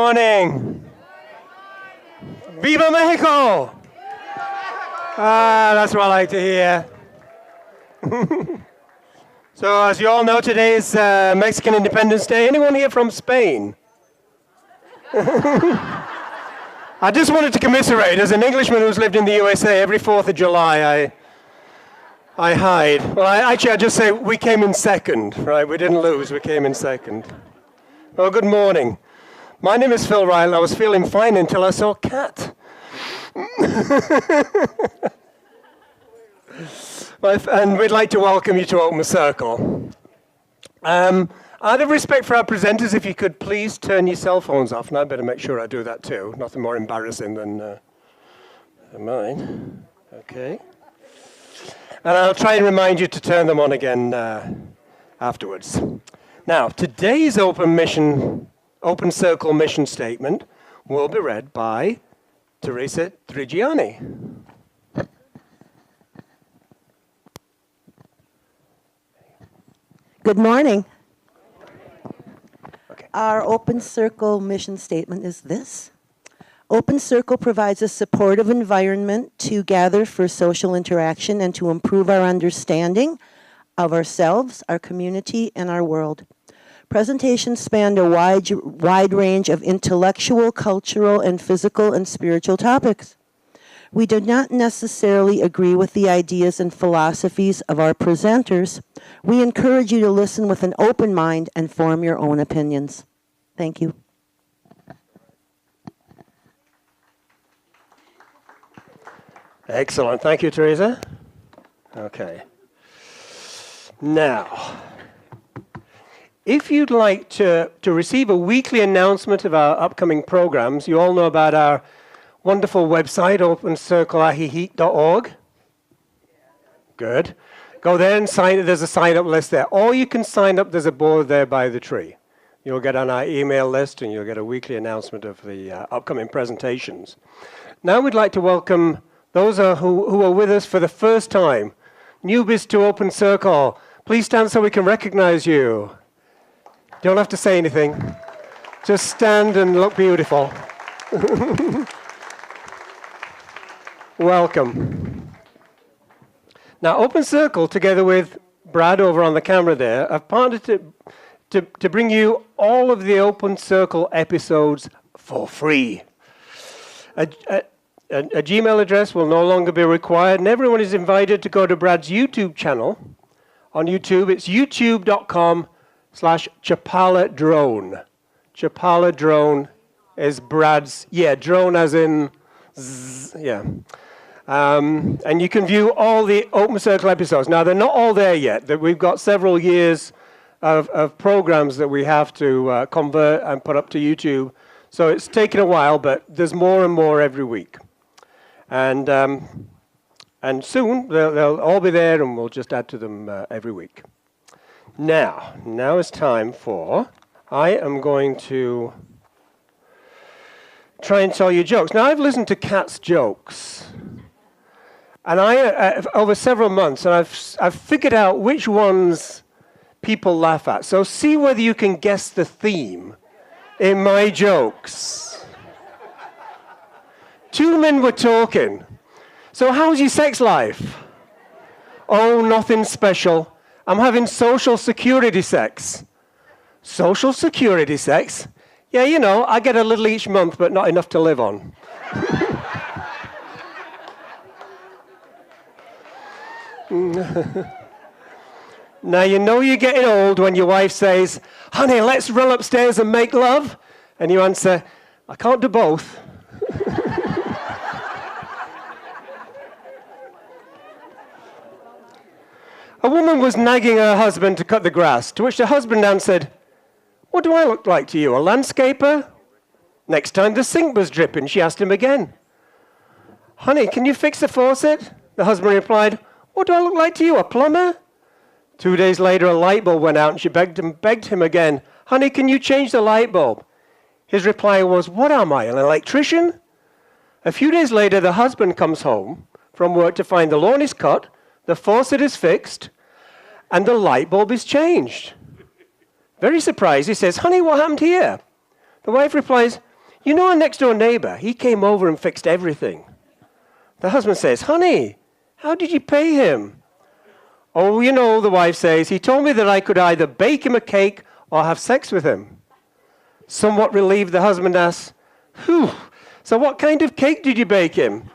morning. Viva Mexico! That's what I like to hear. So, as you all know, today is Mexican Independence Day. Anyone here from Spain? I just wanted to commiserate. As an Englishman who's lived in the USA, every 4th of July, I hide. Well, I just say we came in second, right? We didn't lose, we came in second. Well, good morning. My name is Phil Ryle. I was feeling fine until I saw Kat. And we'd like to welcome you to Open Circle. Out of respect for our presenters, if you could please turn your cell phones off, and I better make sure I do that too. Nothing more embarrassing than mine. Okay. And I'll try and remind you to turn them on again afterwards. Now, today's Open Circle mission statement will be read by Teresa Trigiani. Good morning. Okay. Our Open Circle mission statement is this. Open Circle provides a supportive environment to gather for social interaction and to improve our understanding of ourselves, our community, and our world. Presentations span a wide range of intellectual, cultural, and physical and spiritual topics. We do not necessarily agree with the ideas and philosophies of our presenters. We encourage you to listen with an open mind and form your own opinions. Thank you. Excellent. Thank you, Teresa. Okay. Now, if you'd like to receive a weekly announcement of our upcoming programs, you all know about our wonderful website, opencircleajijic.org. Good. Go there and sign up. There's a sign-up list there. Or you can sign up. There's a board there by the tree. You'll get on our email list, and you'll get a weekly announcement of the upcoming presentations. Now we'd like to welcome those who are with us for the first time. Newbies to Open Circle. Please stand so we can recognize you. Don't have to say anything. Just stand and look beautiful. Welcome. Now, Open Circle, together with Brad over on the camera there, have partnered to bring you all of the Open Circle episodes for free. A Gmail address will no longer be required, and everyone is invited to go to Brad's YouTube channel. On YouTube, it's youtube.com/chapaladrone. Chapaladrone is Brad's, drone as in, and you can view all the Open Circle episodes. Now, they're not all there yet. We've got several years of programs that we have to convert and put up to YouTube. So it's taken a while, but there's more and more every week. And soon, they'll all be there, and we'll just add to them every week. Now it's time I am going to try and tell you jokes. Now, I've listened to Kat's jokes. And over several months, and I've figured out which ones people laugh at. So see whether you can guess the theme in my jokes. Two men were talking. So how's your sex life? Oh, nothing special. I'm having social security sex. Social security sex? Yeah, you know, I get a little each month, but not enough to live on. Now, you know you're getting old when your wife says, honey, let's run upstairs and make love. And you answer, I can't do both. A woman was nagging her husband to cut the grass, to which the husband answered, what do I look like to you, a landscaper? Next time the sink was dripping, she asked him again. Honey, can you fix the faucet? The husband replied, what do I look like to you, a plumber? 2 days later, a light bulb went out, and she begged him again, honey, can you change the light bulb? His reply was, what am I, an electrician? A few days later, the husband comes home from work to find the lawn is cut, the faucet is fixed, and the light bulb is changed. Very surprised, he says, honey, what happened here? The wife replies, You know our next door neighbor, he came over and fixed everything. The husband says, honey, how did you pay him? Oh, you know, the wife says, he told me that I could either bake him a cake or have sex with him. Somewhat relieved, the husband asks, whew, so what kind of cake did you bake him?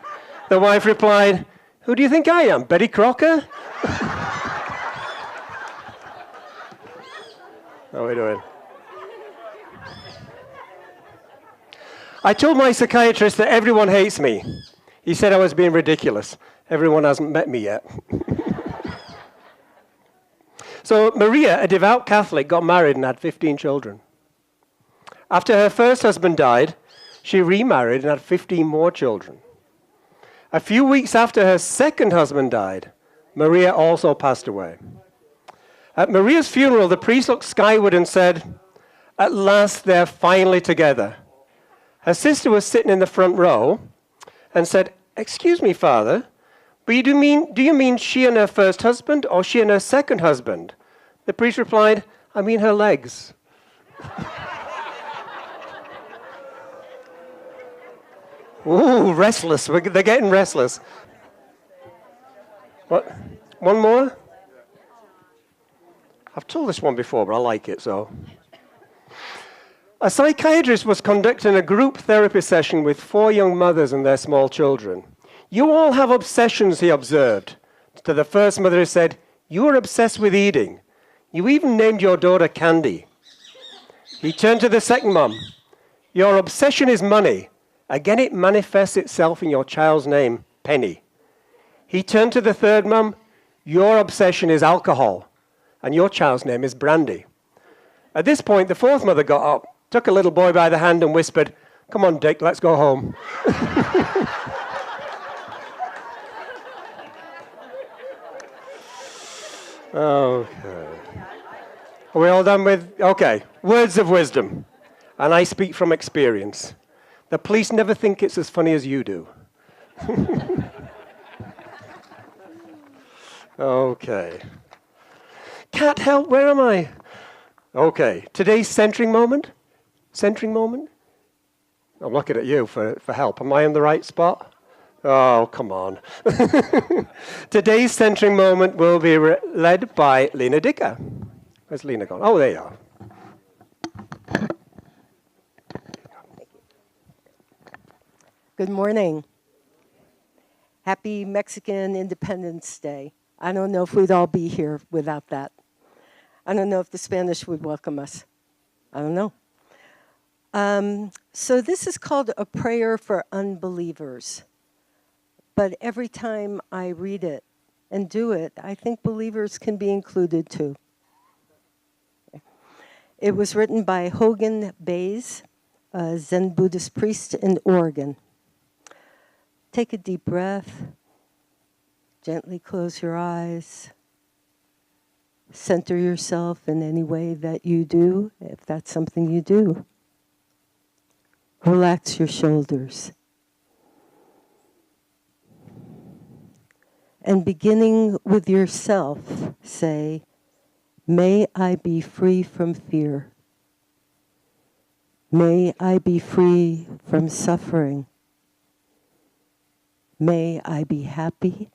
The wife replied, who do you think I am, Betty Crocker? How are we doing? I told my psychiatrist that everyone hates me. He said I was being ridiculous. Everyone hasn't met me yet. So Maria, a devout Catholic, got married and had 15 children. After her first husband died, she remarried and had 15 more children. A few weeks after her second husband died, Maria also passed away. At Maria's funeral, the priest looked skyward and said, at last they're finally together. Her sister was sitting in the front row and said, excuse me, Father, but do you mean she and her first husband or she and her second husband? The priest replied, I mean her legs. Ooh, restless. They're getting restless. What? One more? I've told this one before, but I like it, so. A psychiatrist was conducting a group therapy session with 4 young mothers and their small children. You all have obsessions, he observed. To the first mother, he said, you are obsessed with eating. You even named your daughter Candy. He turned to the second mum. Your obsession is money. Again, it manifests itself in your child's name, Penny. He turned to the third mum. Your obsession is alcohol, and your child's name is Brandy. At this point, the fourth mother got up, took a little boy by the hand and whispered, come on, Dick, let's go home. Okay. Are we all done with? Okay. Words of wisdom. And I speak from experience. The police never think it's as funny as you do. Okay. Cat, help, where am I? Okay. Today's centering moment. Centering moment? I'm looking at you for help. Am I in the right spot? Oh, come on. Today's centering moment will be led by Lena Dicker. Where's Lena gone? Oh, there you are. Good morning. Happy Mexican Independence Day. I don't know if we'd all be here without that. I don't know if the Spanish would welcome us. I don't know. So this is called a prayer for unbelievers. But every time I read it and do it, I think believers can be included too. It was written by Hogan Bays, a Zen Buddhist priest in Oregon. Take a deep breath. Gently close your eyes. Center yourself in any way that you do, if that's something you do. Relax your shoulders. And beginning with yourself, say, may I be free from fear. May I be free from suffering. May I be happy.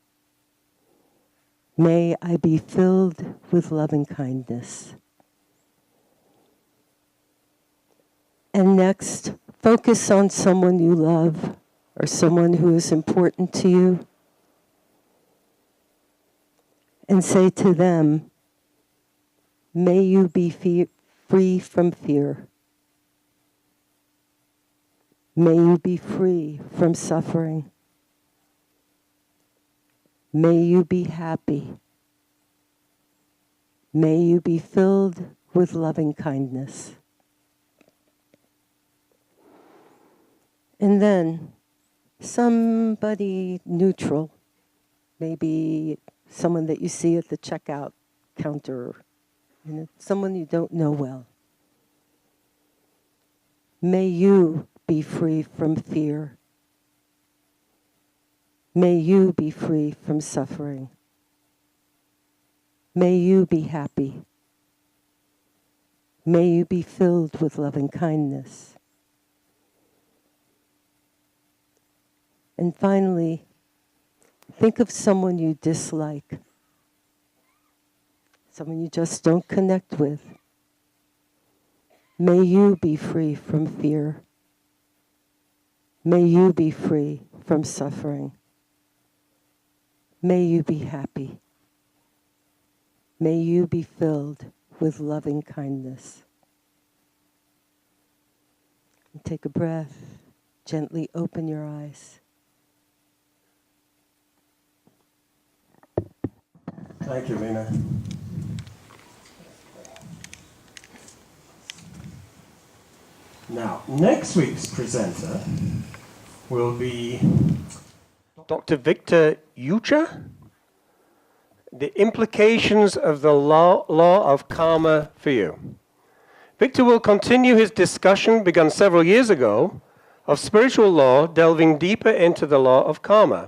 May I be filled with loving kindness. And next, focus on someone you love or someone who is important to you. And say to them, may you be free from fear. May you be free from suffering. May you be happy. May you be filled with loving kindness. And then somebody neutral, maybe someone that you see at the checkout counter, someone you don't know well. May you be free from fear. May you be free from suffering. May you be happy. May you be filled with loving kindness. And finally, think of someone you dislike, someone you just don't connect with. May you be free from fear. May you be free from suffering. May you be happy. May you be filled with loving kindness. And take a breath. Gently open your eyes. Thank you, Lena. Now, next week's presenter will be Dr. Victor Yucha, The Implications of the Law of Karma for You. Victor will continue his discussion begun several years ago of spiritual law, delving deeper into the law of karma.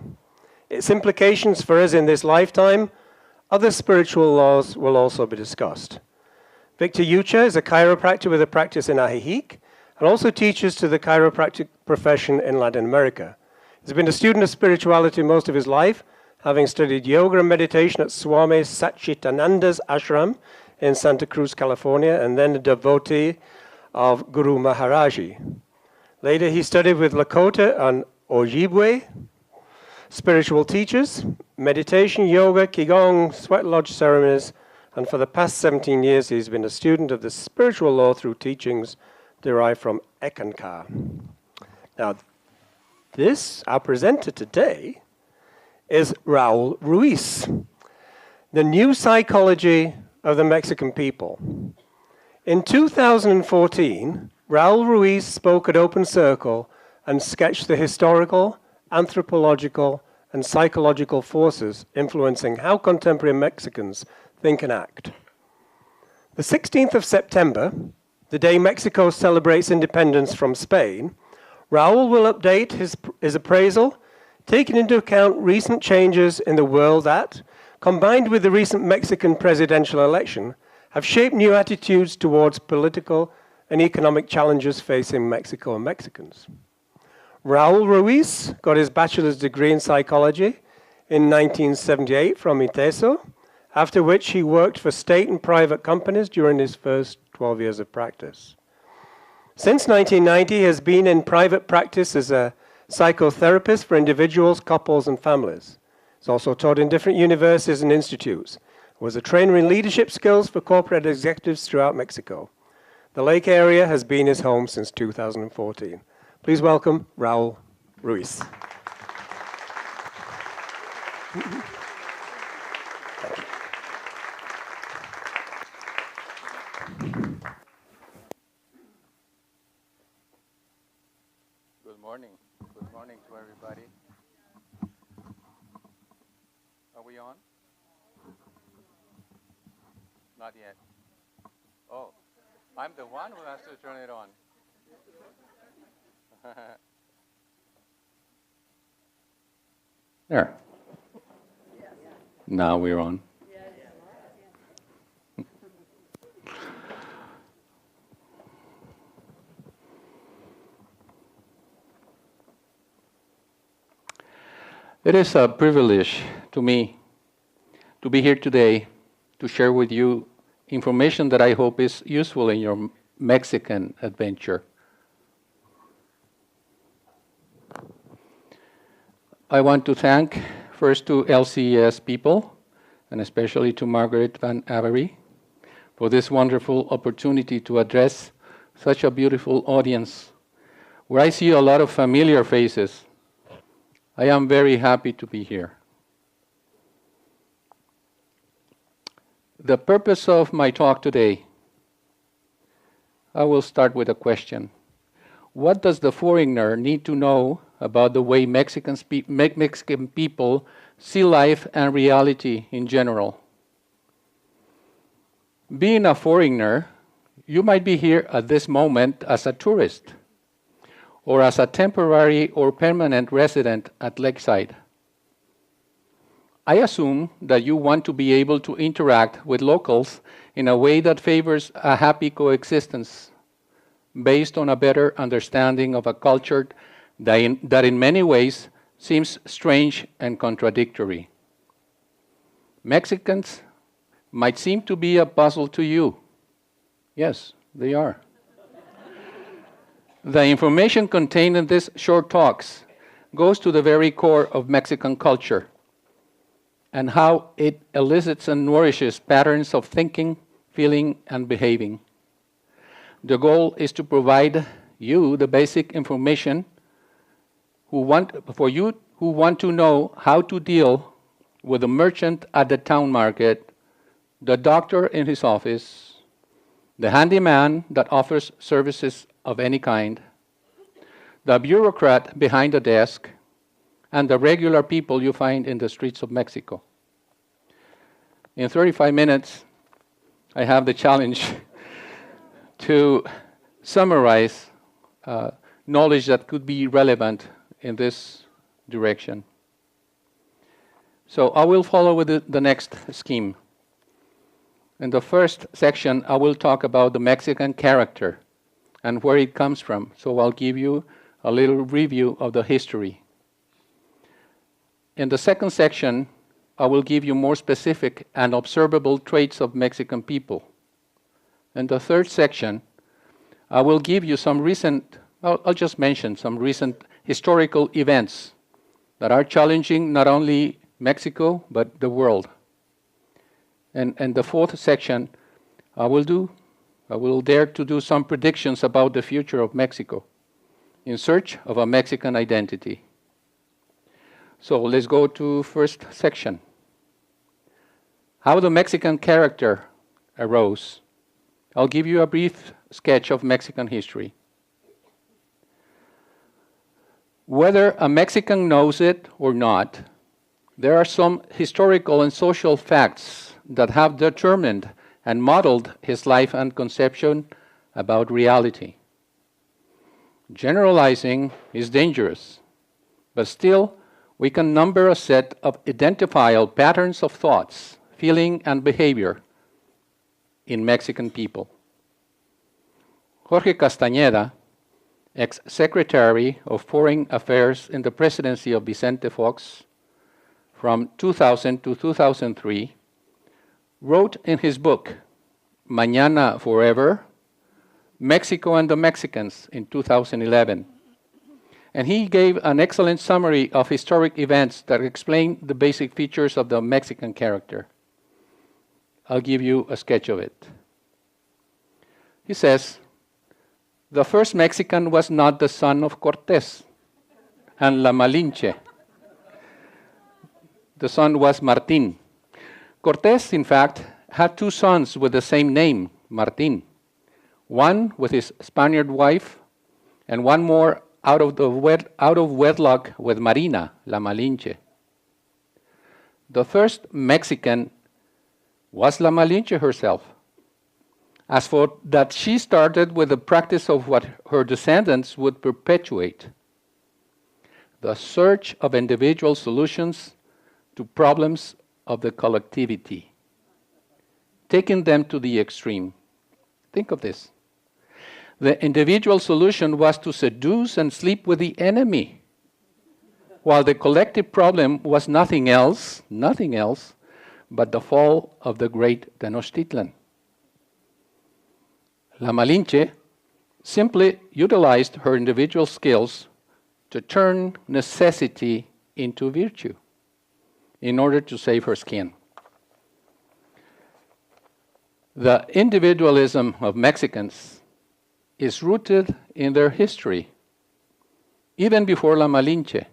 Its implications for us in this lifetime. Other spiritual laws will also be discussed. Victor Yucha is a chiropractor with a practice in Ajijic and also teaches to the chiropractic profession in Latin America. He's been a student of spirituality most of his life, having studied yoga and meditation at Swami Satchitananda's ashram in Santa Cruz, California, and then a devotee of Guru Maharaji. Later, he studied with Lakota and Ojibwe, spiritual teachers, meditation, yoga, qigong, sweat lodge ceremonies, and for the past 17 years, he's been a student of the spiritual law through teachings derived from Ekankar. Now, our presenter today is Raul Ruiz, the new psychology of the Mexican people. In 2014, Raul Ruiz spoke at Open Circle and sketched the historical, anthropological, and psychological forces influencing how contemporary Mexicans think and act. The 16th of September, the day Mexico celebrates independence from Spain, Raul will update his appraisal, taking into account recent changes in the world that, combined with the recent Mexican presidential election, have shaped new attitudes towards political and economic challenges facing Mexico and Mexicans. Raul Ruiz got his bachelor's degree in psychology in 1978 from ITESO, after which he worked for state and private companies during his first 12 years of practice. Since 1990, he has been in private practice as a psychotherapist for individuals, couples, and families. He's also taught in different universities and institutes. Was a trainer in leadership skills for corporate executives throughout Mexico. The Lake area has been his home since 2014. Please welcome Raul Ruiz. Good morning. Good morning to everybody. Are we on? Not yet. Oh, I'm the one who has to turn it on. There. Now we're on. It is a privilege to me to be here today to share with you information that I hope is useful in your Mexican adventure. I want to thank first to LCES people, and especially to Margaret Van Avery, for this wonderful opportunity to address such a beautiful audience, where I see a lot of familiar faces. I am very happy to be here. The purpose of my talk today, I will start with a question. What does the foreigner need to know about the way Mexican people see life and reality in general? Being a foreigner, you might be here at this moment as a tourist, or as a temporary or permanent resident at Lakeside. I assume that you want to be able to interact with locals in a way that favors a happy coexistence, based on a better understanding of a culture that in many ways seems strange and contradictory. Mexicans might seem to be a puzzle to you. Yes, they are. The information contained in these short talks goes to the very core of Mexican culture and how it elicits and nourishes patterns of thinking, feeling, and behaving. The goal is to provide you the basic information for you who want to know how to deal with the merchant at the town market, the doctor in his office, the handyman that offers services of any kind, the bureaucrat behind the desk, and the regular people you find in the streets of Mexico. In 35 minutes, I have the challenge to summarize knowledge that could be relevant in this direction. So I will follow with the next scheme. In the first section, I will talk about the Mexican character and where it comes from. So I'll give you a little review of the history. In the second section, I will give you more specific and observable traits of Mexican people. In the third section, I will give you some recent, I'll just mention some recent historical events that are challenging not only Mexico, but the world. And in the fourth section, I will dare to do some predictions about the future of Mexico in search of a Mexican identity. So let's go to first section. How the Mexican character arose. I'll give you a brief sketch of Mexican history. Whether a Mexican knows it or not, there are some historical and social facts that have determined and modeled his life and conception about reality. Generalizing is dangerous, but still we can number a set of identifiable patterns of thoughts, feeling, and behavior in Mexican people. Jorge Castañeda, ex-secretary of Foreign Affairs in the presidency of Vicente Fox from 2000 to 2003, wrote in his book, Mañana Forever, Mexico and the Mexicans in 2011. And he gave an excellent summary of historic events that explain the basic features of the Mexican character. I'll give you a sketch of it. He says, the first Mexican was not the son of Cortés and La Malinche. The son was Martín. Cortés, in fact, had two sons with the same name, Martín. One with his Spaniard wife, and one more out of wedlock with Marina, La Malinche. The first Mexican was La Malinche herself. As for that, she started with the practice of what her descendants would perpetuate, the search of individual solutions to problems of the collectivity, taking them to the extreme. Think of this. The individual solution was to seduce and sleep with the enemy, while the collective problem was nothing else but the fall of the great Tenochtitlan. La Malinche simply utilized her individual skills to turn necessity into virtue in order to save her skin. The individualism of Mexicans is rooted in their history, even before La Malinche,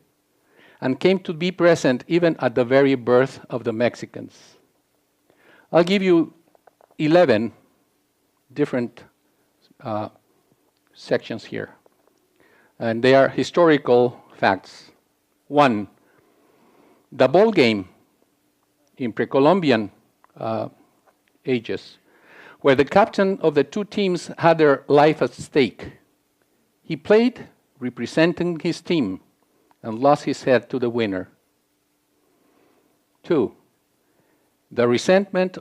and came to be present even at the very birth of the Mexicans. I'll give you 11 different sections here, and they are historical facts. 1, the ball game in pre-Columbian ages, where the captain of the two teams had their life at stake. He played representing his team and lost his head to the winner. 2, the resentment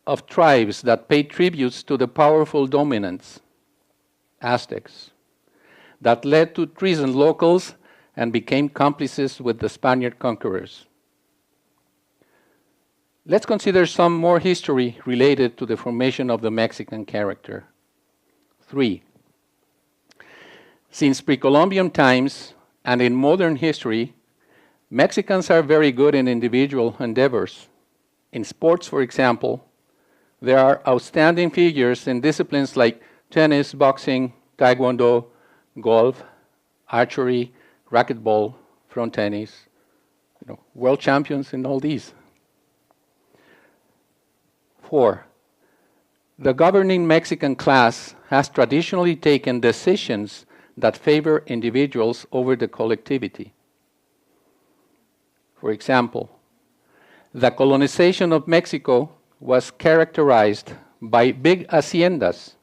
of tribes that paid tributes to the powerful dominants, Aztecs, that led to treason locals and became accomplices with the Spaniard conquerors. Let's consider some more history related to the formation of the Mexican character. 3. Since pre-Columbian times and in modern history, Mexicans are very good in individual endeavors. In sports, for example, there are outstanding figures in disciplines like tennis, boxing, taekwondo, golf, archery, racquetball, front tennis, world champions in all these. 4. The governing Mexican class has traditionally taken decisions that favor individuals over the collectivity. For example, the colonization of Mexico was characterized by big haciendas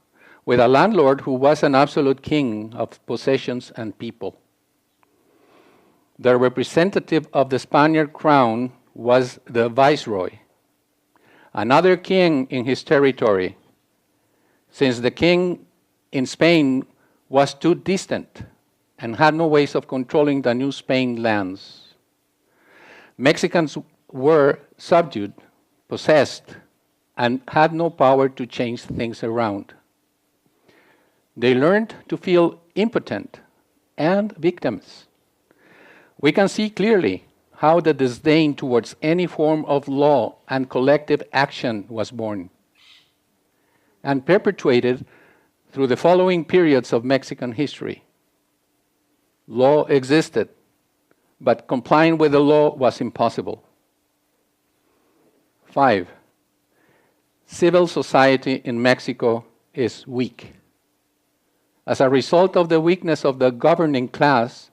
with a landlord who was an absolute king of possessions and people. The representative of the Spaniard crown was the viceroy, another king in his territory, since the king in Spain was too distant and had no ways of controlling the New Spain lands. Mexicans were subdued, possessed, and had no power to change things around. They learned to feel impotent and victims. We can see clearly how the disdain towards any form of law and collective action was born and perpetuated through the following periods of Mexican history. Law existed, but complying with the law was impossible. 5. Civil society in Mexico is weak. As a result of the weakness of the governing class,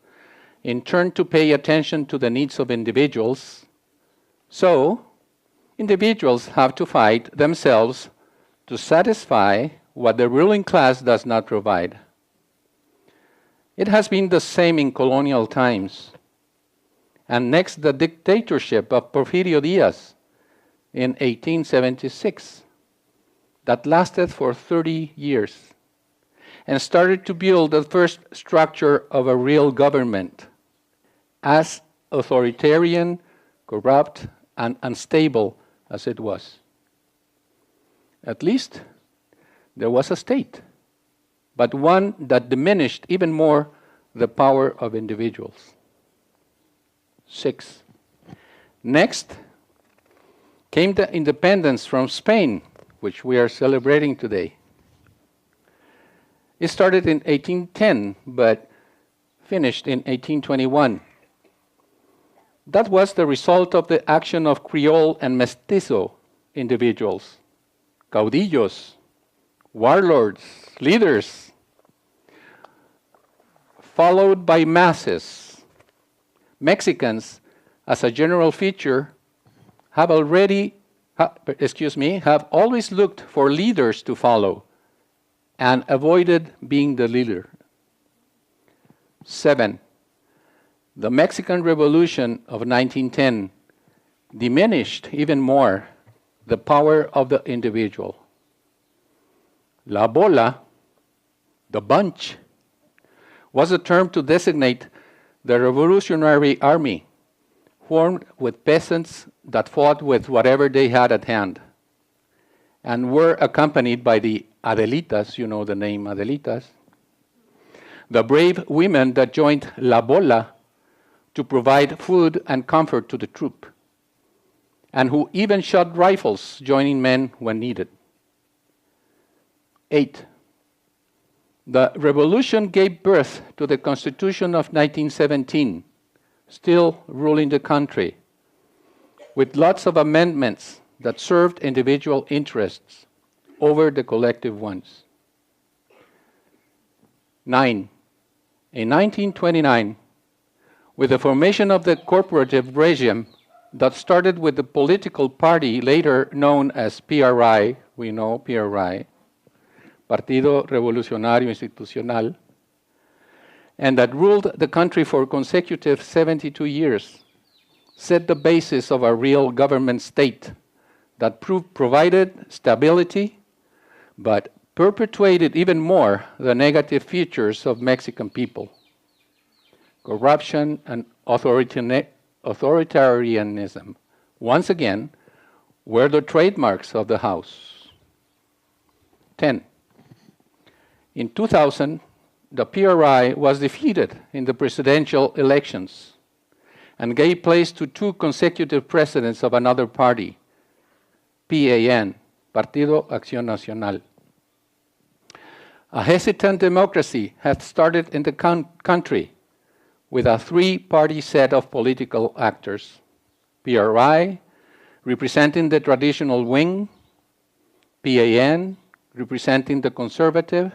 in turn to pay attention to the needs of individuals, so individuals have to fight themselves to satisfy what the ruling class does not provide. It has been the same in colonial times. And next, the dictatorship of Porfirio Diaz in 1876 that lasted for 30 years and started to build the first structure of a real government, as authoritarian, corrupt, and unstable as it was. At least there was a state, but one that diminished even more the power of individuals. 6. Next came the independence from Spain, which we are celebrating today. It started in 1810, but finished in 1821. That was the result of the action of Creole and Mestizo individuals, caudillos, warlords, leaders, followed by masses. Mexicans, as a general feature, have always looked for leaders to follow and avoided being the leader. 7. The Mexican Revolution of 1910 diminished even more the power of the individual. La bola, the bunch, was a term to designate the Revolutionary Army, formed with peasants that fought with whatever they had at hand, and were accompanied by the Adelitas, you know the name Adelitas, the brave women that joined La Bola to provide food and comfort to the troop, and who even shot rifles, joining men when needed. 8. The revolution gave birth to the Constitution of 1917, still ruling the country, with lots of amendments that served individual interests over the collective ones. 9. In 1929, with the formation of the corporative regime that started with the political party later known as PRI, we know PRI, Partido Revolucionario Institucional, and that ruled the country for consecutive 72 years, set the basis of a real government state that provided stability, but perpetuated even more the negative features of Mexican people. corruption, and authoritarianism, once again, were the trademarks of the House. 10. In 2000, the PRI was defeated in the presidential elections and gave place to two consecutive presidents of another party, PAN, Partido Acción Nacional. A hesitant democracy had started in the country with a three-party set of political actors: PRI, representing the traditional wing; PAN, representing the conservative;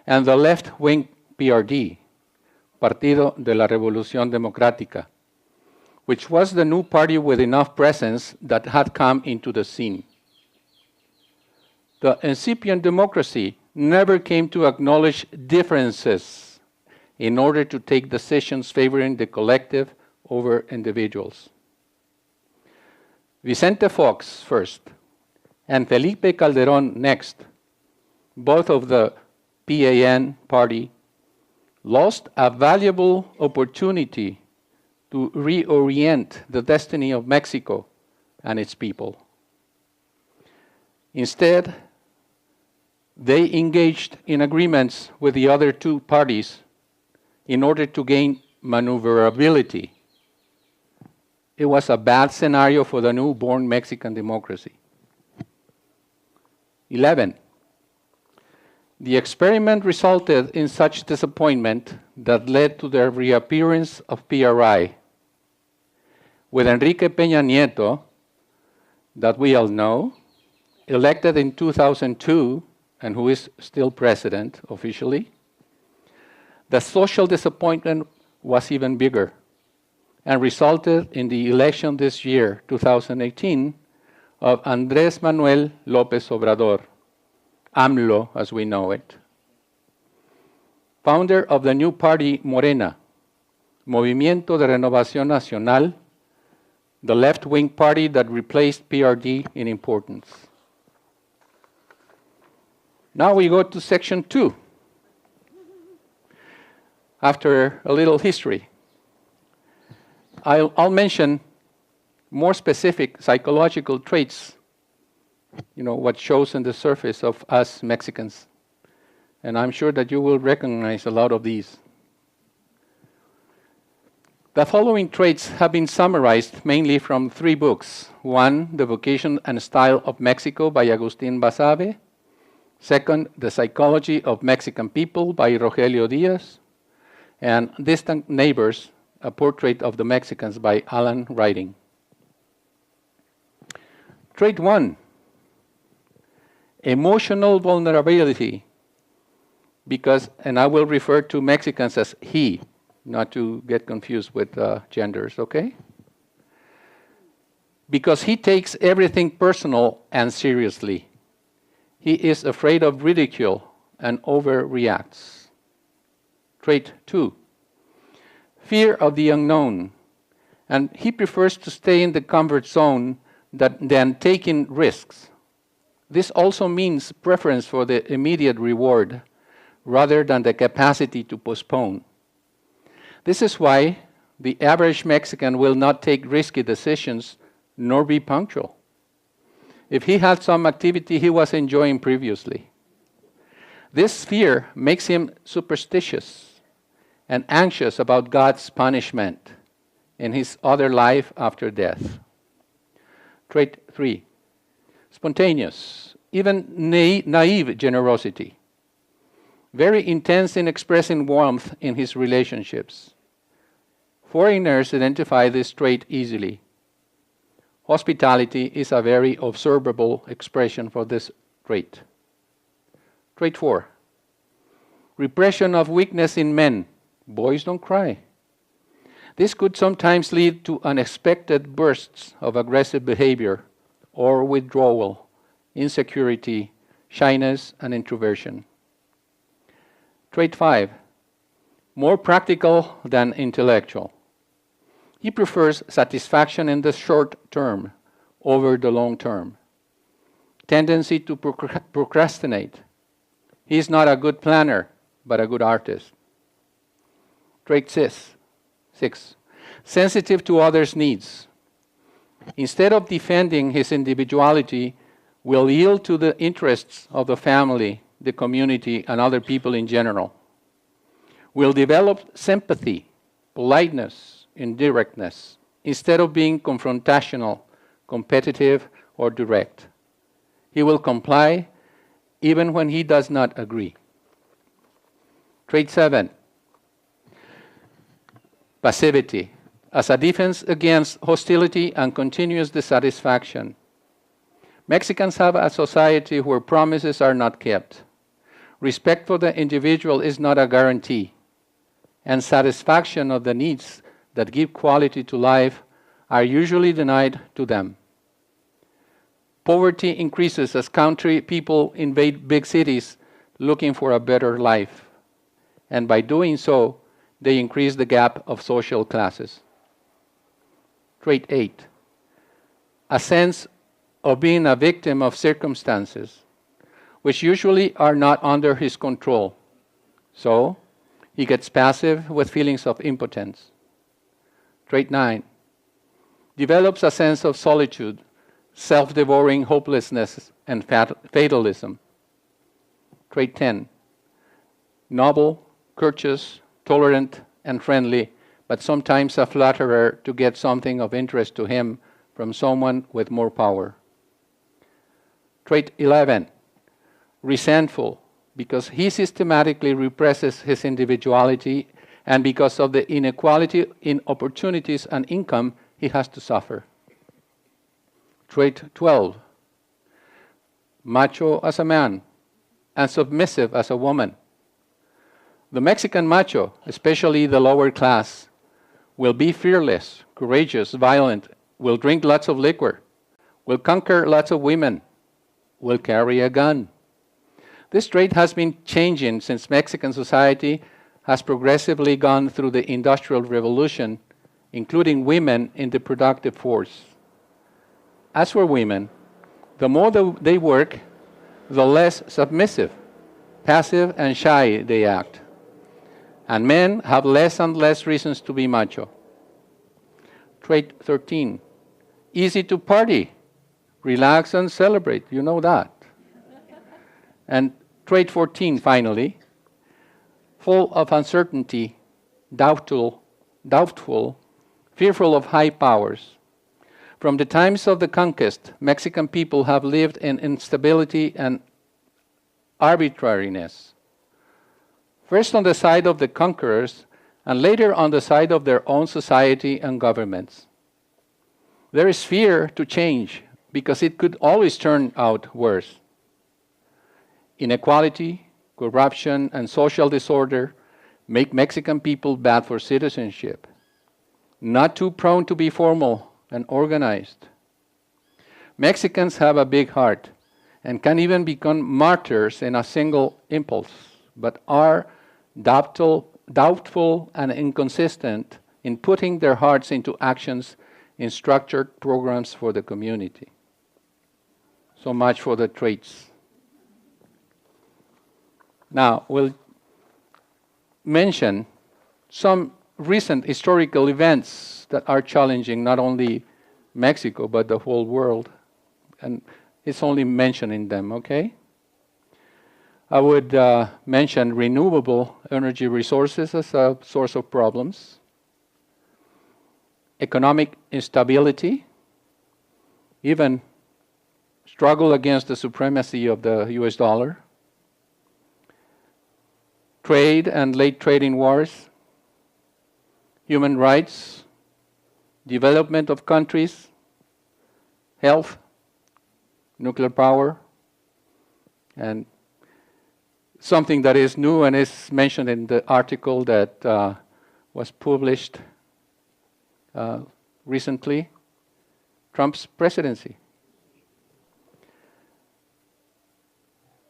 and the left-wing PRD, Partido de la Revolución Democrática, which was the new party with enough presence that had come into the scene. The incipient democracy never came to acknowledge differences in order to take decisions favoring the collective over individuals. Vicente Fox first, and Felipe Calderón next, both of the PAN party, lost a valuable opportunity to reorient the destiny of Mexico and its people. Instead, they engaged in agreements with the other two parties in order to gain maneuverability. It was a bad scenario for the newborn Mexican democracy. 11. The experiment resulted in such disappointment that led to the reappearance of PRI, with Enrique Peña Nieto, that we all know, elected in 2002 and who is still president officially. The social disappointment was even bigger and resulted in the election this year, 2018, of Andrés Manuel López Obrador, AMLO as we know it, founder of the new party Morena, Movimiento de Renovación Nacional, the left-wing party that replaced PRD in importance. Now we go to section 2. After a little history, I'll mention more specific psychological traits, what shows on the surface of us Mexicans. And I'm sure that you will recognize a lot of these. The following traits have been summarized mainly from 3 books. 1, The Vocation and Style of Mexico by Agustín Basabe. 2, The Psychology of Mexican People by Rogelio Diaz. And Distant Neighbors, A Portrait of the Mexicans by Alan Riding. Trait 1, emotional vulnerability, because, and I will refer to Mexicans as he, not to get confused with genders, okay? Because he takes everything personal and seriously. He is afraid of ridicule and overreacts. Trait 2, fear of the unknown, and he prefers to stay in the comfort zone than taking risks. This also means preference for the immediate reward rather than the capacity to postpone. This is why the average Mexican will not take risky decisions nor be punctual if he had some activity he was enjoying previously. This fear makes him superstitious and anxious about God's punishment in his other life after death. Trait 3, spontaneous, even naive generosity. Very intense in expressing warmth in his relationships. Foreigners identify this trait easily. Hospitality is a very observable expression for this trait. Trait 4, repression of weakness in men. Boys don't cry. This could sometimes lead to unexpected bursts of aggressive behavior or withdrawal, insecurity, shyness, and introversion. Trait 5, more practical than intellectual. He prefers satisfaction in the short term over the long term. Tendency to procrastinate. He is not a good planner, but a good artist. Trait 6. Sensitive to others' needs. Instead of defending his individuality, will yield to the interests of the family, the community, and other people in general. Will develop sympathy, politeness, indirectness, instead of being confrontational, competitive, or direct. He will comply even when he does not agree. Trait 7. Passivity, as a defense against hostility and continuous dissatisfaction. Mexicans have a society where promises are not kept. Respect for the individual is not a guarantee, and satisfaction of the needs that give quality to life are usually denied to them. Poverty increases as country people invade big cities looking for a better life, and by doing so, they increase the gap of social classes. Trait 8. A sense of being a victim of circumstances, which usually are not under his control. So, he gets passive with feelings of impotence. Trait 9. Develops a sense of solitude, self-devouring hopelessness, and fatalism. Trait 10. Noble, courteous, tolerant, and friendly, but sometimes a flatterer to get something of interest to him from someone with more power. Trait 11. Resentful, because he systematically represses his individuality and because of the inequality in opportunities and income he has to suffer. Trait 12. Macho as a man and submissive as a woman. The Mexican macho, especially the lower class, will be fearless, courageous, violent, will drink lots of liquor, will conquer lots of women, will carry a gun. This trait has been changing since Mexican society has progressively gone through the Industrial Revolution, including women in the productive force. As for women, the more they work, the less submissive, passive, and shy they act. And men have less and less reasons to be macho. Trait 13. Easy to party, relax and celebrate. You know that. And trait 14, finally. Full of uncertainty, doubtful, fearful of high powers. From the times of the conquest, Mexican people have lived in instability and arbitrariness. First on the side of the conquerors, and later on the side of their own society and governments. There is fear to change because it could always turn out worse. Inequality, corruption, and social disorder make Mexican people bad for citizenship, not too prone to be formal and organized. Mexicans have a big heart and can even become martyrs in a single impulse, but are doubtful and inconsistent in putting their hearts into actions in structured programs for the community. So much for the traits. Now, we'll mention some recent historical events that are challenging not only Mexico, but the whole world. And it's only mentioning them, okay? I would mention renewable energy resources as a source of problems, economic instability, even struggle against the supremacy of the US dollar, trade and late trading wars, human rights, development of countries, health, nuclear power, and something that is new and is mentioned in the article that was published recently, Trump's presidency.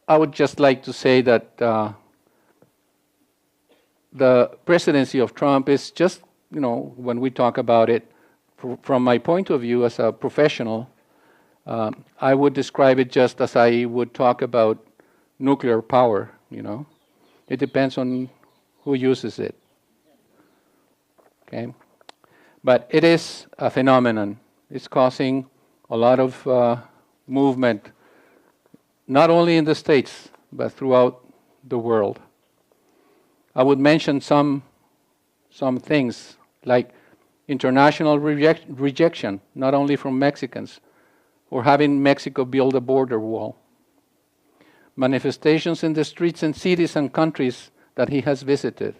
I would just like to say that the presidency of Trump is just, when we talk about it, from my point of view as a professional, I would describe it just as I would talk about nuclear power, It depends on who uses it. Okay? But it is a phenomenon. It's causing a lot of movement, not only in the States, but throughout the world. I would mention some things like international rejection, not only from Mexicans, or having Mexico build a border wall. Manifestations in the streets and cities and countries that he has visited.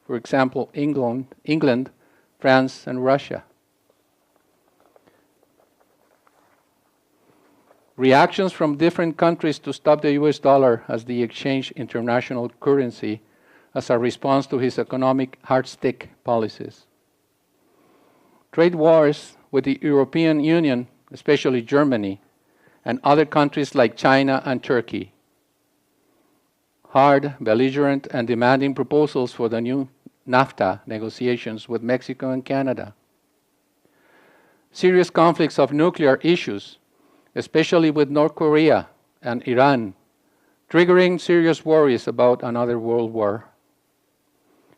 For example, England, France, and Russia. Reactions from different countries to stop the US dollar as the exchange international currency as a response to his economic hardstick policies. Trade wars with the European Union, especially Germany, and other countries like China and Turkey. Hard, belligerent, and demanding proposals for the new NAFTA negotiations with Mexico and Canada. Serious conflicts of nuclear issues, especially with North Korea and Iran, triggering serious worries about another world war.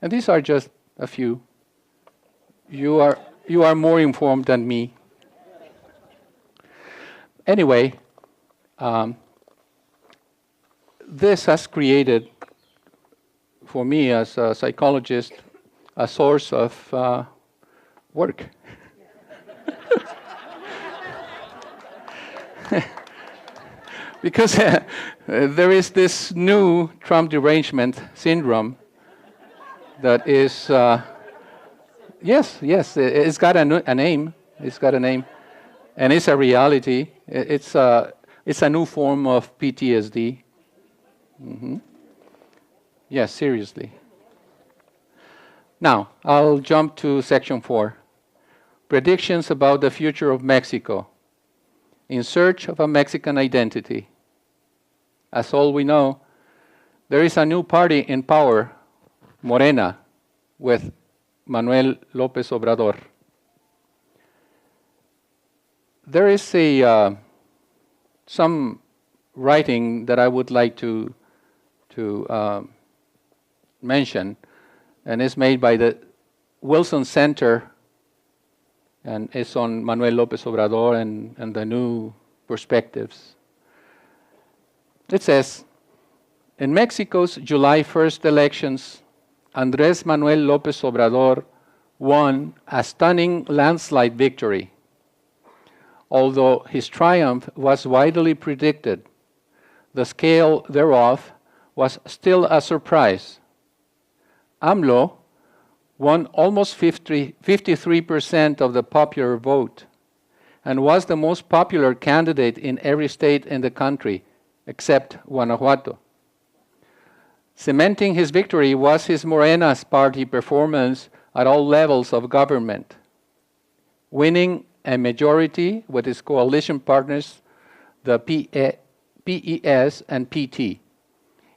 And these are just a few. You are more informed than me. Anyway, this has created, for me as a psychologist, a source of work. Because there is this new Trump derangement syndrome that is, yes, it's got a name. It's got a name, and it's a reality. It's a new form of PTSD. Mm-hmm. Yes, seriously. Now, I'll jump to section 4. Predictions about the future of Mexico. In search of a Mexican identity. As all we know, there is a new party in power, Morena, with Manuel López Obrador. There is some writing that I would like to mention, and it's made by the Wilson Center, and it's on Manuel López Obrador and the new perspectives. It says, in Mexico's July 1st elections, Andrés Manuel López Obrador won a stunning landslide victory. Although his triumph was widely predicted, the scale thereof was still a surprise. AMLO won almost 53% of the popular vote and was the most popular candidate in every state in the country, except Guanajuato. Cementing his victory was his Morena's party performance at all levels of government, winning a majority with his coalition partners, the PES and PT,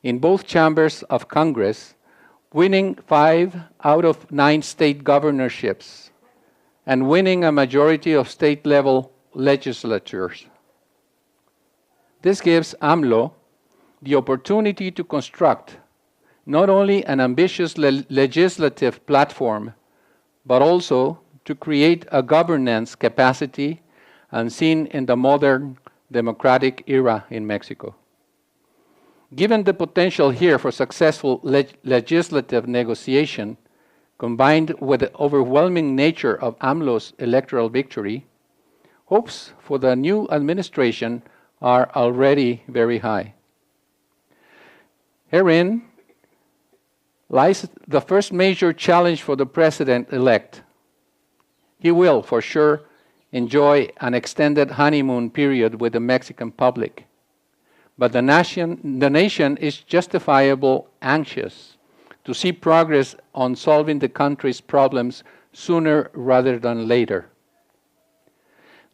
in both chambers of Congress, winning 5 out of 9 state governorships, and winning a majority of state-level legislatures. This gives AMLO the opportunity to construct not only an ambitious legislative platform, but also to create a governance capacity unseen in the modern democratic era in Mexico. Given the potential here for successful legislative negotiation, combined with the overwhelming nature of AMLO's electoral victory, hopes for the new administration are already very high. Herein lies the first major challenge for the president-elect. He will, for sure, enjoy an extended honeymoon period with the Mexican public. But the nation is justifiably anxious to see progress on solving the country's problems sooner rather than later.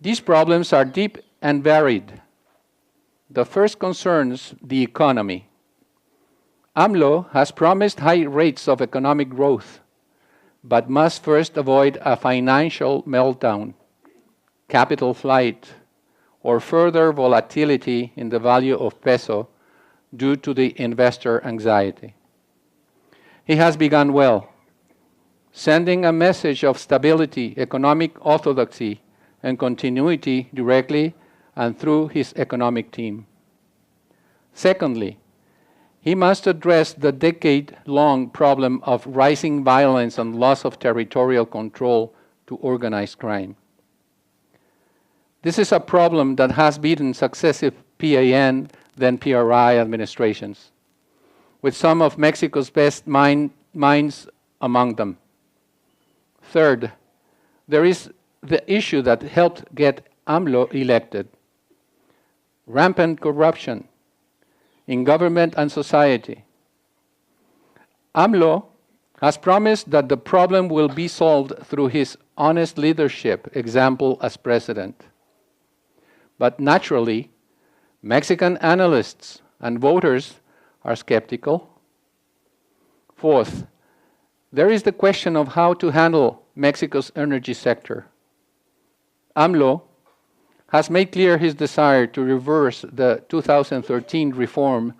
These problems are deep and varied. The first concerns the economy. AMLO has promised high rates of economic growth, but must first avoid a financial meltdown, capital flight, or further volatility in the value of peso due to the investor anxiety. He has begun well. sending a message of stability, economic orthodoxy, and continuity directly and through his economic team. Secondly, he must address the decade-long problem of rising violence and loss of territorial control to organized crime. This is a problem that has beaten successive PAN, then PRI administrations, with some of Mexico's best minds among them. Third, there is the issue that helped get AMLO elected: rampant corruption in government and society. AMLO has promised that the problem will be solved through his honest leadership example as president. But naturally, Mexican analysts and voters are skeptical. Fourth, there is the question of how to handle Mexico's energy sector. AMLO has made clear his desire to reverse the 2013 reform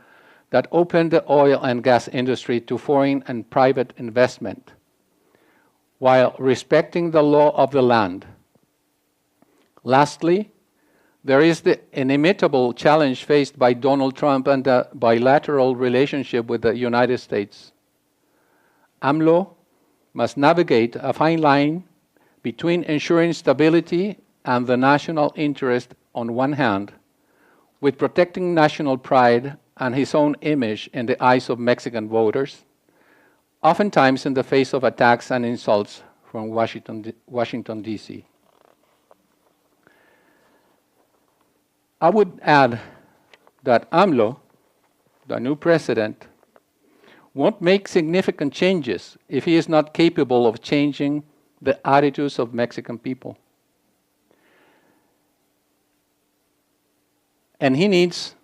that opened the oil and gas industry to foreign and private investment, while respecting the law of the land. Lastly, there is the inimitable challenge faced by Donald Trump and the bilateral relationship with the United States. AMLO must navigate a fine line between ensuring stability and the national interest on one hand, with protecting national pride and his own image in the eyes of Mexican voters, oftentimes in the face of attacks and insults from Washington, D.C. I would add that AMLO, the new president, won't make significant changes if he is not capable of changing the attitudes of Mexican people. And he needs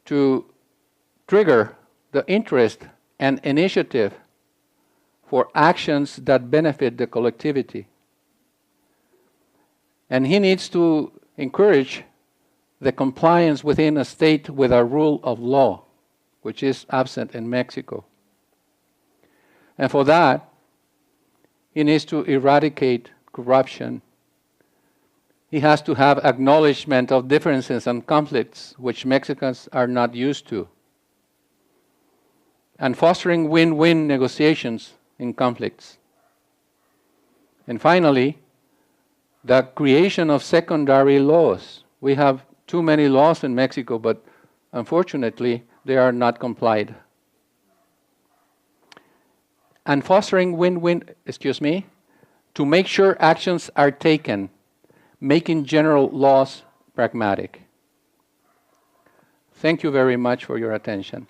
to trigger the interest and initiative for actions that benefit the collectivity. And he needs to encourage the compliance within a state with a rule of law, which is absent in Mexico. And for that, he needs to eradicate corruption. He has to have acknowledgement of differences and conflicts which Mexicans are not used to, and fostering win-win negotiations in conflicts. And finally, the creation of secondary laws. We have too many laws in Mexico, but unfortunately, they are not complied. And fostering to make sure actions are taken, making general laws pragmatic. Thank you very much for your attention.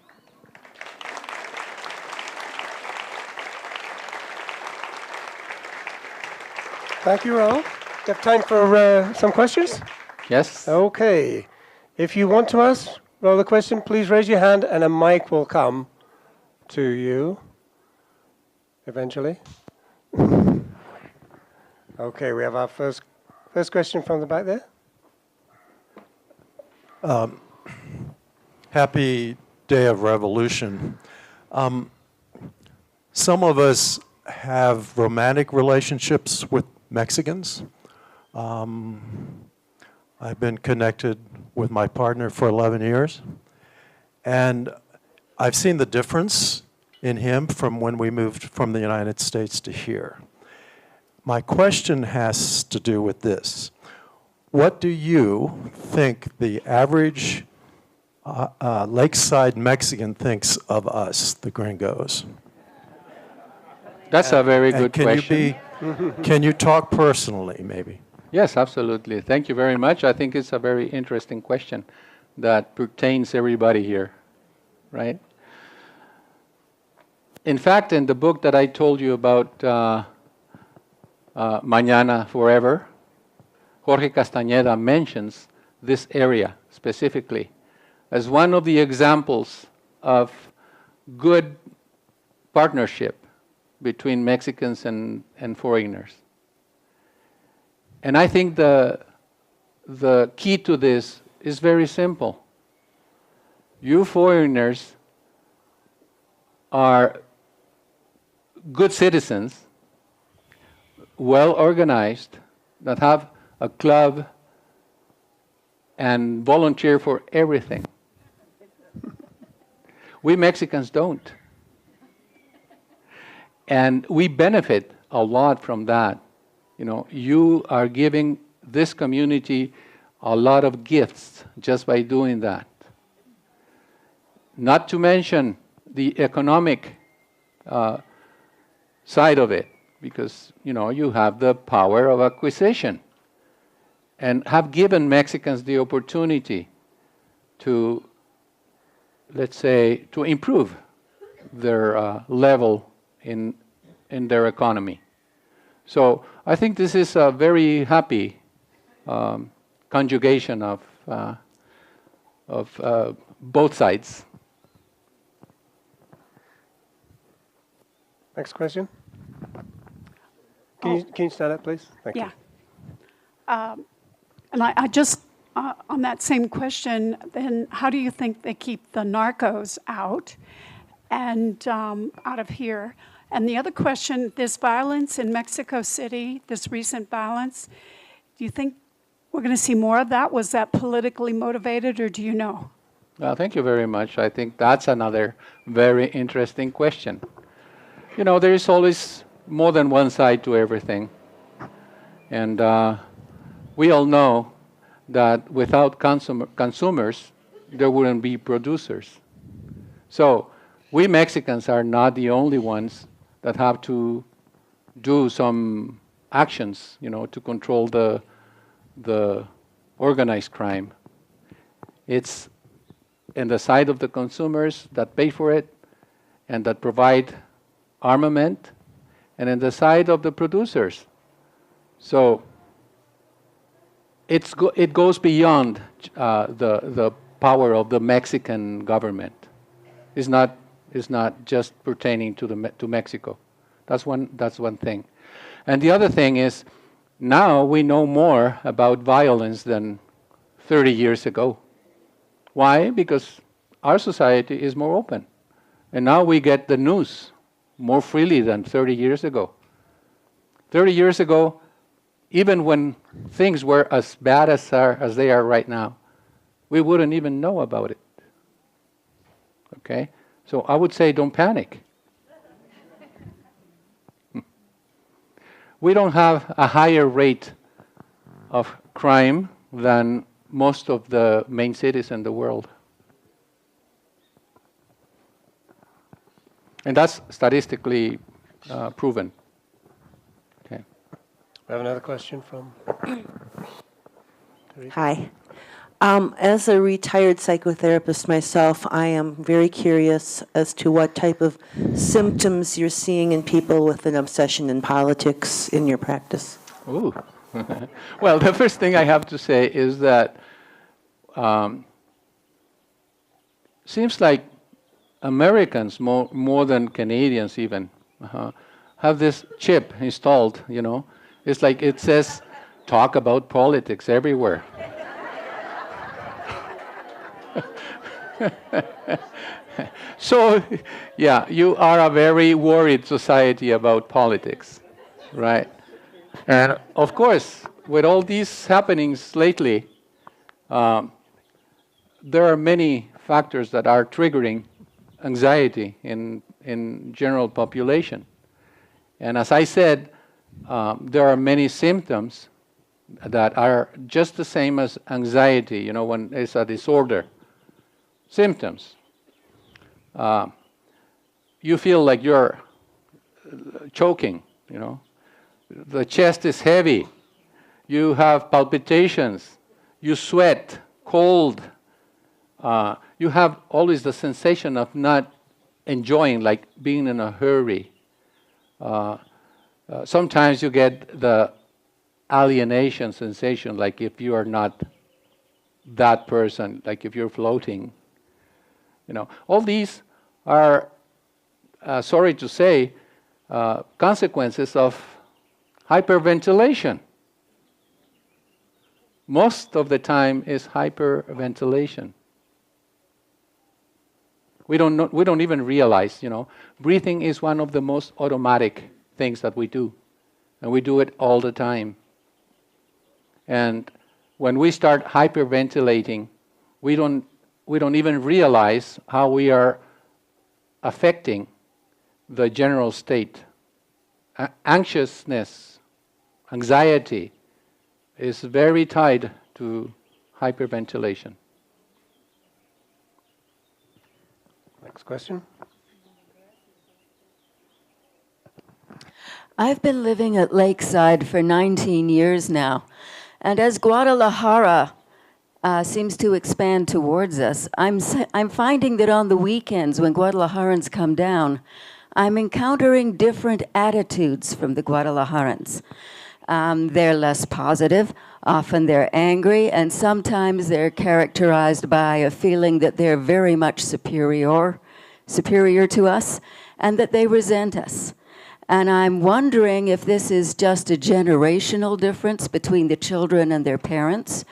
Thank you, Raul. You have time for some questions? Yes? Okay. If you want to ask Raul a question, please raise your hand and a mic will come to you eventually. Okay, we have our first question from the back there. Happy Day of Revolution. Some of us have romantic relationships with Mexicans. I've been connected with my partner for 11 years, and I've seen the difference in him from when we moved from the United States to here. My question has to do with this. What do you think the average lakeside Mexican thinks of us, the gringos? That's a very good question. Can you talk personally, maybe? Yes, absolutely. Thank you very much. I think it's a very interesting question that pertains everybody here, right? In fact, in the book that I told you about, Mañana Forever, Jorge Castañeda mentions this area specifically as one of the examples of good partnership between Mexicans and foreigners. And I think the key to this is very simple. You foreigners are good citizens, well organized, that have a club and volunteer for everything. We Mexicans don't. And we benefit a lot from that. You know, you are giving this community a lot of gifts just by doing that. Not to mention the economic side of it, because, you know, you have the power of acquisition and have given Mexicans the opportunity to, let's say, to improve their level in their economy. So I think this is a very happy conjugation of both sides. Next question. Can you stand up, please? Thank you. And I just, on that same question, then how do you think they keep the narcos out and out of here? And the other question, this violence in Mexico City, this recent violence, do you think we're going to see more of that? Was that politically motivated, or do you know? Well, thank you very much. I think that's another very interesting question. You know, there is always more than one side to everything. And we all know that without consumers, there wouldn't be producers. So we Mexicans are not the only ones that have to do some actions, you know, to control the organized crime. It's in the side of the consumers that pay for it and that provide armament, and in the side of the producers. So it goes beyond the power of the Mexican government. It's not just pertaining to Mexico. That's one thing. And the other thing is, now we know more about violence than 30 years ago. Why? Because our society is more open. And now we get the news more freely than 30 years ago. 30 years ago, even when things were as bad as they are right now, we wouldn't even know about it. Okay? So I would say don't panic. We don't have a higher rate of crime than most of the main cities in the world. And that's statistically proven. Okay. We have another question from... Hi. As a retired psychotherapist myself, I am very curious as to what type of symptoms you're seeing in people with an obsession in politics in your practice. Ooh. Well, the first thing I have to say is that seems like Americans, more than Canadians even, have this chip installed, you know. It's like it says, talk about politics everywhere. So, yeah, you are a very worried society about politics, right? And of course, with all these happenings lately, there are many factors that are triggering anxiety in general population. And as I said, there are many symptoms that are just the same as anxiety, you know, when it's a disorder. Symptoms. You feel like you're choking, you know. The chest is heavy. You have palpitations. You sweat, cold. You have always the sensation of not enjoying, like being in a hurry. Sometimes you get the alienation sensation, like if you are not that person, like if you're floating. You know, all these are, sorry to say, consequences of hyperventilation. Most of the time is hyperventilation. We don't even realize, breathing is one of the most automatic things that we do. And we do it all the time. And when we start hyperventilating, we don't even realize how we are affecting the general state. Anxiousness, anxiety is very tied to hyperventilation. Next question. I've been living at Lakeside for 19 years now, and as Guadalajara seems to expand towards us, I'm finding that on the weekends when Guadalajarans come down, I'm encountering different attitudes from the Guadalajarans. They're less positive, often they're angry, and sometimes they're characterized by a feeling that they're very much superior to us, and that they resent us. And I'm wondering if this is just a generational difference between the children and their parents,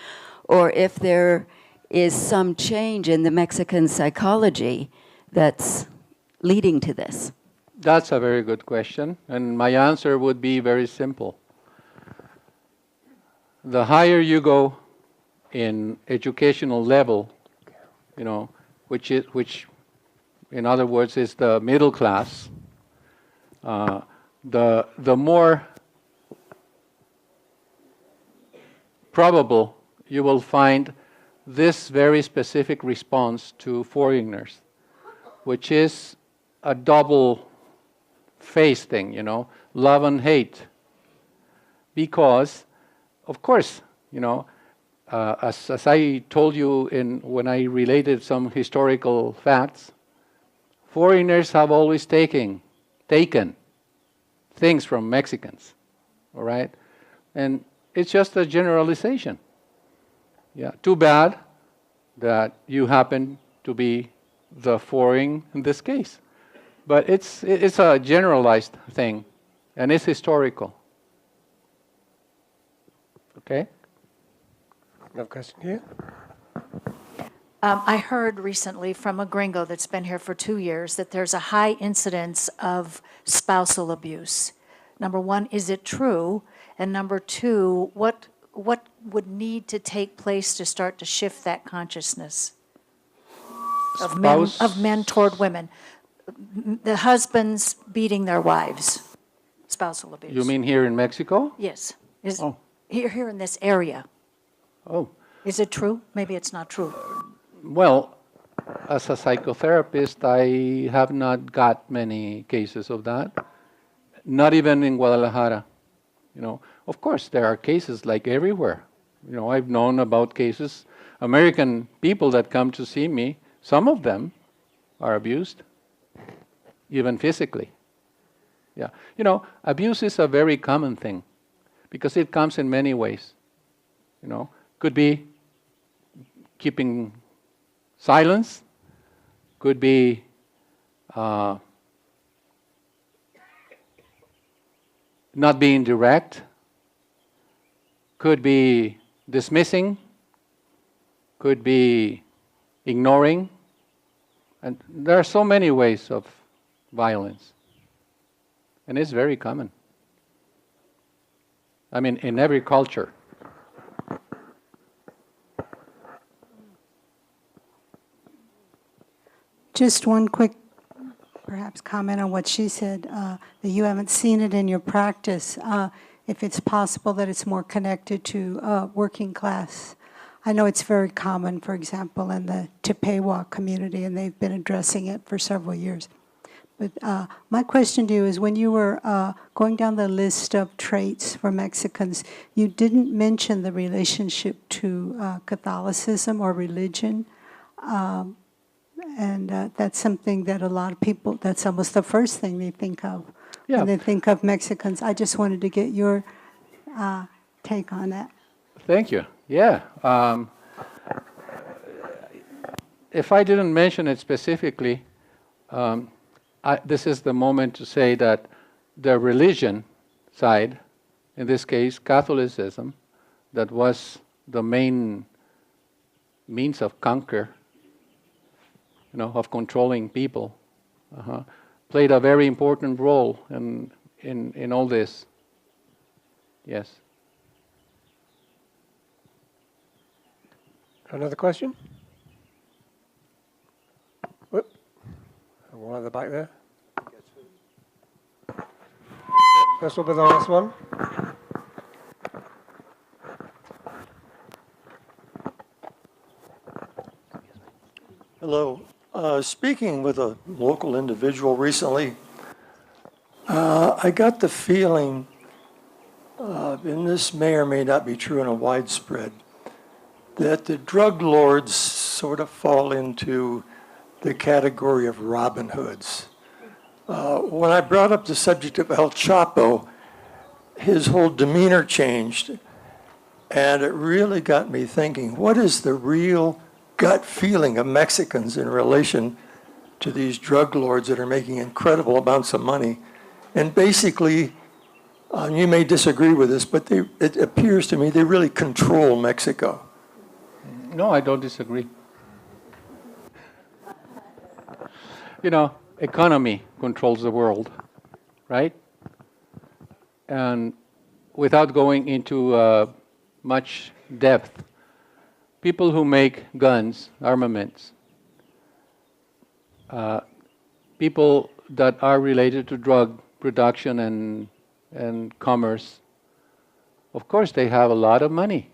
or if there is some change in the Mexican psychology that's leading to this. That's a very good question, and my answer would be very simple. The higher you go in educational level, which in other words is the middle class, the more probable you will find this very specific response to foreigners, which is a double-faced thing, love and hate. Because, of course, as I told you when I related some historical facts, foreigners have always taken things from Mexicans, all right? And it's just a generalization. Yeah, too bad that you happen to be the foreign in this case. But it's a generalized thing, and it's historical. Okay? No question here. I heard recently from a gringo that's been here for 2 years that there's a high incidence of spousal abuse. Number one, is it true? And number two, what would need to take place to start to shift that consciousness of men toward women? The husbands beating their wives, spousal abuse. You mean here in Mexico? Yes. Oh. Here in this area. Oh. Is it true? Maybe it's not true. Well, as a psychotherapist, I have not got many cases of that. Not even in Guadalajara. Of course, there are cases like everywhere. I've known about cases, American people that come to see me, some of them are abused, even physically. Yeah. Abuse is a very common thing because it comes in many ways. Could be keeping silence, could be not being direct, could be dismissing, could be ignoring, and there are so many ways of violence. And it's very common. I mean, in every culture. Just one quick, perhaps, comment on what she said, that you haven't seen it in your practice. If it's possible that it's more connected to working class. I know it's very common, for example, in the Chippewa community, and they've been addressing it for several years. But my question to you is, when you were going down the list of traits for Mexicans, you didn't mention the relationship to Catholicism or religion. And that's something that a lot of people, that's almost the first thing they think of when they think of Mexicans. I just wanted to get your take on that. Thank you. Yeah. If I didn't mention it specifically, this is the moment to say that the religion side, in this case Catholicism, that was the main means of conquer of controlling people, played a very important role in all this. Yes. Another question? Whoop. One at the back there. This will be the last one. Hello. Speaking with a local individual recently, I got the feeling, and this may or may not be true in a widespread, that the drug lords sort of fall into the category of Robin Hoods. When I brought up the subject of El Chapo, his whole demeanor changed, and it really got me thinking, what is the real gut feeling of Mexicans in relation to these drug lords that are making incredible amounts of money? And basically, you may disagree with this, but it appears to me they really control Mexico. No, I don't disagree. Economy controls the world, right? And without going into much depth, people who make guns, armaments, people that are related to drug production and commerce, of course they have a lot of money,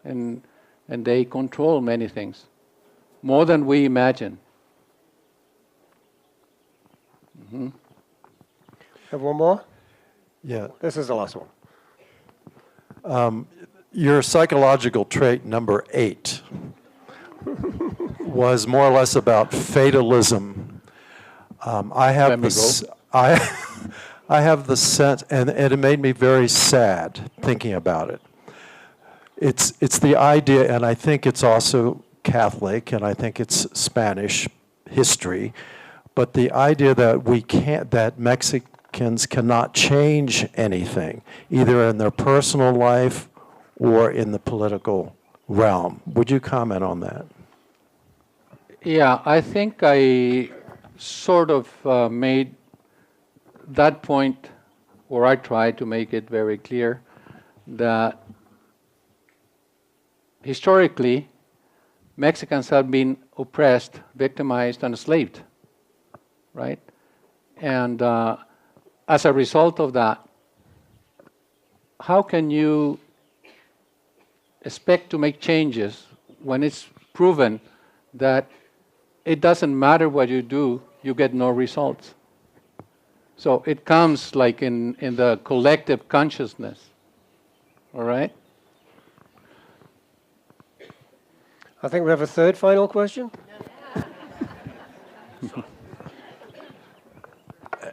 and they control many things, more than we imagine. Mm-hmm. Have one more? Yeah. This is the last one. Your psychological trait number 8 was more or less about fatalism. I have the sense, and it made me very sad thinking about it. It's the idea, and I think it's also Catholic, and I think it's Spanish history, but the idea that that Mexicans cannot change anything, either in their personal life or in the political realm. Would you comment on that? Yeah, I think I sort of made that point, or I tried to make it very clear, that historically, Mexicans have been oppressed, victimized, and enslaved, right? And as a result of that, how can you expect to make changes when it's proven that it doesn't matter what you do, you get no results? So it comes like in the collective consciousness, all right? I think we have a third final question.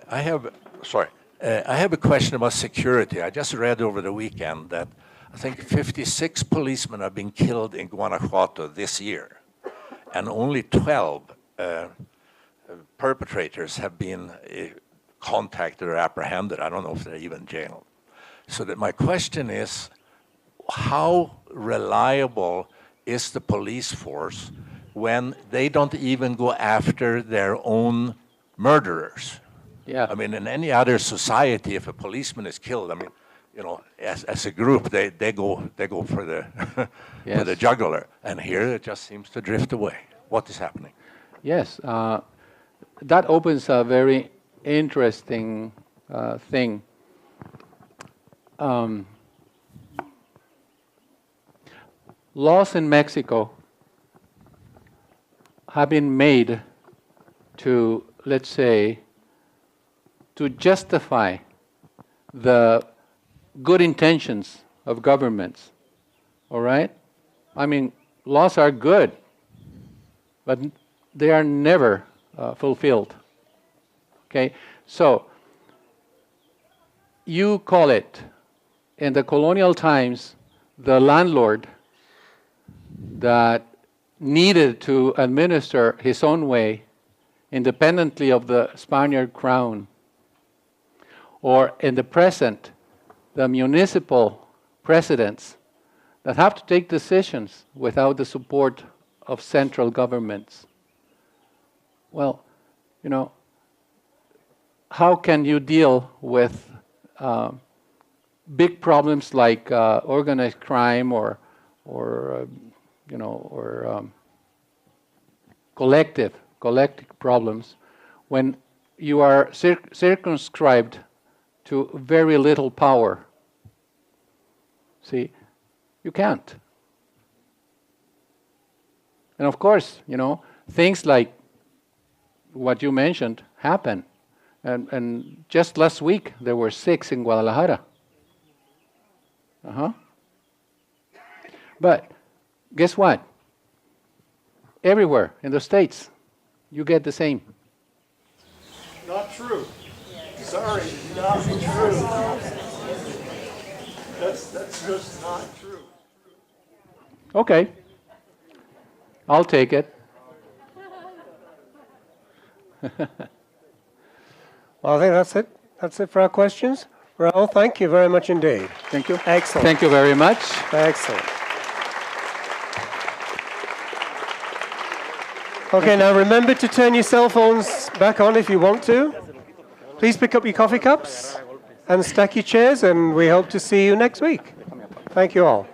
I have a question about security. I just read over the weekend that I think 56 policemen have been killed in Guanajuato this year, and only 12 perpetrators have been contacted or apprehended. I don't know if they're even jailed. So that my question is, how reliable is the police force when they don't even go after their own murderers? Yeah. I mean, in any other society, if a policeman is killed, I mean, as a group, they go for the Yes. for the jugular, and here it just seems to drift away. What is happening? Yes, that opens a very interesting thing. Laws in Mexico have been made to, let's say, to justify the good intentions of governments, all right? I mean, laws are good, but they are never fulfilled, okay? So, you call it, in the colonial times, the landlord that needed to administer his own way independently of the Spaniard crown, or in the present, the municipal presidents that have to take decisions without the support of central governments. Well, how can you deal with big problems like organized crime or collective problems when you are circumscribed to very little power? See, you can't. And of course, things like what you mentioned happen. And just last week, there were 6 in Guadalajara. But guess what? Everywhere in the States, you get the same. Not true. Sorry, not true. That's just not true. Okay. I'll take it. Well, I think that's it. That's it for our questions. Raul, thank you very much indeed. Thank you. Excellent. Thank you very much. Excellent. Okay, now remember to turn your cell phones back on if you want to. Please pick up your coffee cups and stack your chairs, and we hope to see you next week. Thank you all.